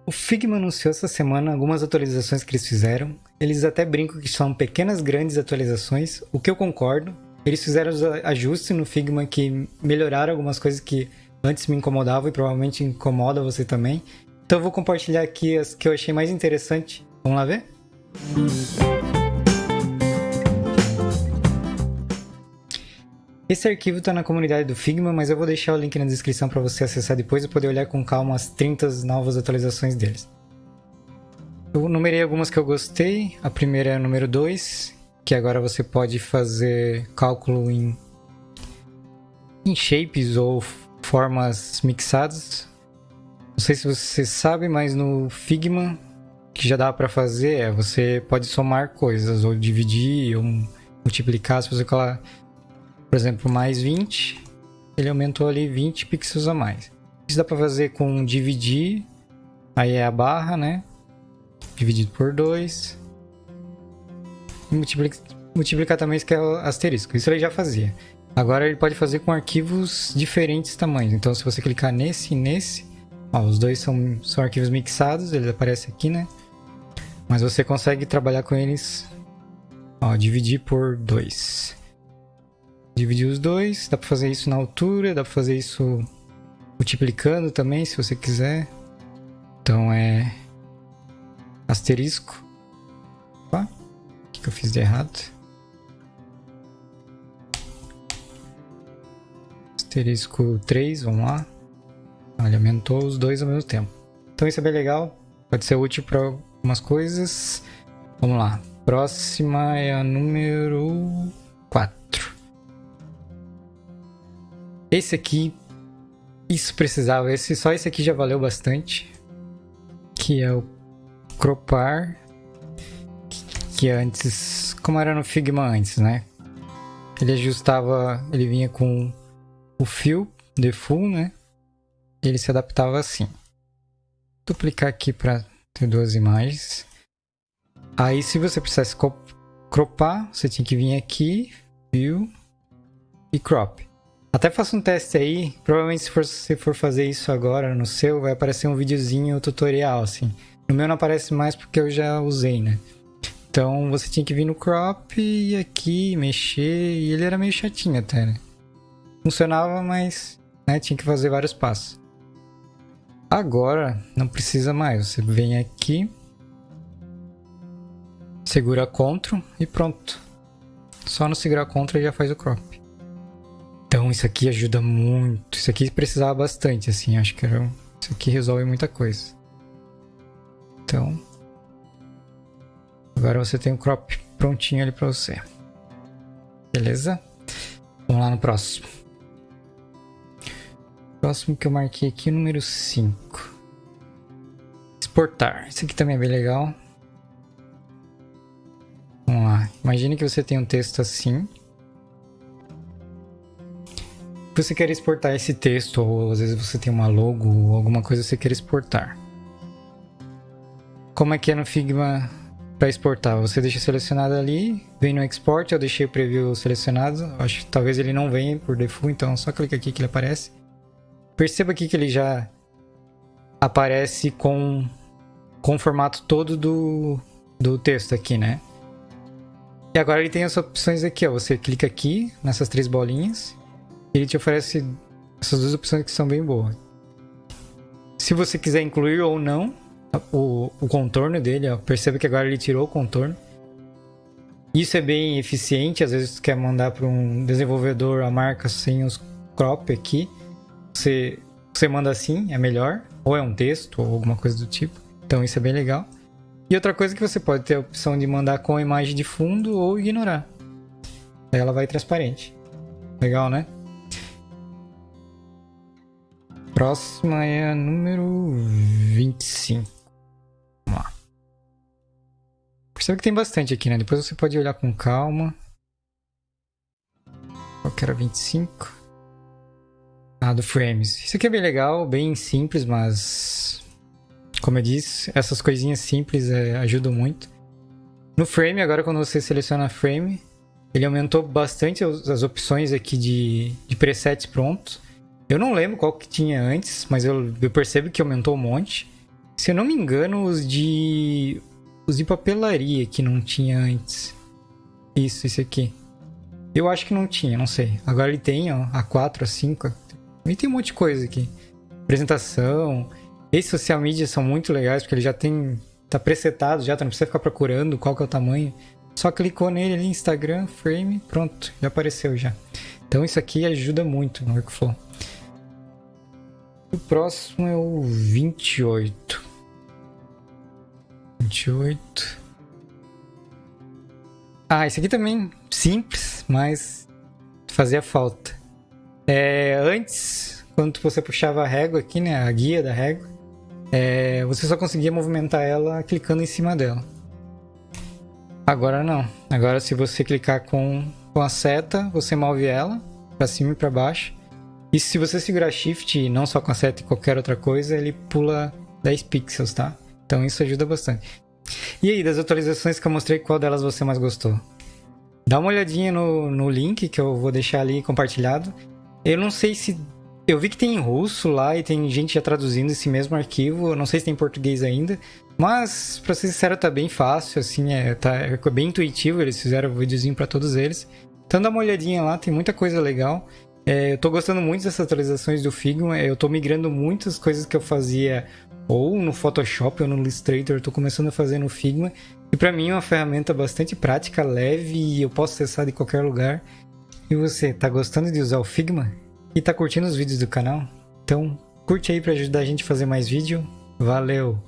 O Figma anunciou essa semana algumas atualizações que eles fizeram. Eles até brincam que são pequenas, grandes atualizações, o que eu concordo. Eles fizeram os ajustes no Figma que melhoraram algumas coisas que antes me incomodavam e provavelmente incomoda você também. Então eu vou compartilhar aqui as que eu achei mais interessante. Vamos lá ver? Esse arquivo está na comunidade do Figma, mas eu vou deixar o link na descrição para você acessar depois e poder olhar com calma as 30 novas atualizações deles. Eu numerei algumas que eu gostei. A primeira é a número 2, que agora você pode fazer cálculo em shapes ou formas mixadas. Não sei se você sabe, mas no Figma, que já dá para fazer, você pode somar coisas, ou dividir, ou multiplicar. Se você colar, por exemplo, mais 20, ele aumentou ali 20 pixels a mais. Isso dá para fazer com dividir, aí é a barra, né? Dividido por 2. E multiplicar também, que é o asterisco. Isso ele já fazia. Agora ele pode fazer com arquivos diferentes tamanhos. Então se você clicar nesse e nesse, ó, os dois são arquivos mixados, eles aparecem aqui, né? Mas você consegue trabalhar com eles, ó, dividir por 2. Dividir os dois, dá para fazer isso na altura, dá para fazer isso multiplicando também, se você quiser. Então é asterisco. Opa, o que eu fiz de errado? Asterisco 3, vamos lá. Ele aumentou os dois ao mesmo tempo. Então isso é bem legal, pode ser útil para algumas coisas. Vamos lá, próxima é a número 4. Esse aqui, isso precisava, só esse aqui já valeu bastante. Que é o cropar, que antes, como era no Figma antes, né? Ele ajustava, ele vinha com o fill, default, né? E ele se adaptava assim. Vou duplicar aqui para ter duas imagens. Aí se você precisasse cropar, você tinha que vir aqui, view e crop. Até faça um teste aí, provavelmente se você for fazer isso agora no seu, vai aparecer um videozinho tutorial, assim. No meu não aparece mais porque eu já usei, né? Então você tinha que vir no crop e aqui, mexer, e ele era meio chatinho até, né? Funcionava, mas, né, tinha que fazer vários passos. Agora não precisa mais, você vem aqui, segura Ctrl e pronto. Só no segurar Ctrl já faz o crop. Então isso aqui ajuda muito. Isso aqui precisava bastante, assim. Acho que isso aqui resolve muita coisa. Então, agora você tem o crop prontinho ali para você. Beleza? Vamos lá no próximo. Próximo que eu marquei aqui, número 5. Exportar. Isso aqui também é bem legal. Vamos lá. Imagine que você tem um texto assim. Você quer exportar esse texto, ou às vezes você tem uma logo ou alguma coisa que você quer exportar. Como é que é no Figma para exportar? Você deixa selecionado ali, vem no export, eu deixei o preview selecionado, acho que talvez ele não venha por default, então só clica aqui que ele aparece. Perceba aqui que ele já aparece com o formato todo do texto aqui, né? E agora ele tem as opções aqui, ó. Você clica aqui nessas 3 bolinhas. Ele te oferece essas 2 opções que são bem boas. Se você quiser incluir ou não o contorno dele, ó, perceba que agora ele tirou o contorno. Isso é bem eficiente. Às vezes você quer mandar para um desenvolvedor a marca sem os crop aqui. Você manda assim, é melhor. Ou é um texto ou alguma coisa do tipo. Então isso é bem legal. E outra coisa que você pode ter a opção de mandar com a imagem de fundo ou ignorar. Aí ela vai transparente. Legal, né? Próxima é a número 25. Vamos lá. Percebe que tem bastante aqui, né? Depois você pode olhar com calma. Qual que era 25? Ah, do Frames. Isso aqui é bem legal, bem simples, mas... como eu disse, essas coisinhas simples ajudam muito. No Frame, agora quando você seleciona Frame, ele aumentou bastante as opções aqui de presets prontos. Eu não lembro qual que tinha antes, mas eu percebo que aumentou um monte. Se eu não me engano, os de papelaria que não tinha antes. Isso, esse aqui. Eu acho que não tinha, não sei. Agora ele tem, ó, A4, A5. E tem um monte de coisa aqui. Apresentação. Esses social media são muito legais, porque ele já tem... Tá presetado já, tu não precisa ficar procurando qual que é o tamanho. Só clicou nele ali, Instagram, frame, pronto. Já apareceu já. Então isso aqui ajuda muito no workflow. O próximo é o 28. 28. Ah, esse aqui também simples, mas fazia falta. Antes, quando você puxava a régua aqui, né, a guia da régua, você só conseguia movimentar ela clicando em cima dela. Agora não. Agora se você clicar com a seta, você move ela para cima e para baixo. E se você segurar Shift e não só com a seta e qualquer outra coisa, ele pula 10 pixels, tá? Então isso ajuda bastante. E aí, das atualizações que eu mostrei, qual delas você mais gostou? Dá uma olhadinha no link que eu vou deixar ali compartilhado. Eu não sei se... Eu vi que tem em russo lá e tem gente já traduzindo esse mesmo arquivo. Eu não sei se tem em português ainda. Mas, pra ser sincero, tá bem fácil, assim, é bem intuitivo. Eles fizeram um videozinho pra todos eles. Então dá uma olhadinha lá, tem muita coisa legal. Eu tô gostando muito dessas atualizações do Figma. Eu tô migrando muitas coisas que eu fazia ou no Photoshop ou no Illustrator. Eu tô começando a fazer no Figma. E pra mim é uma ferramenta bastante prática, leve e eu posso acessar de qualquer lugar. E você, tá gostando de usar o Figma? E tá curtindo os vídeos do canal? Então curte aí pra ajudar a gente a fazer mais vídeo. Valeu!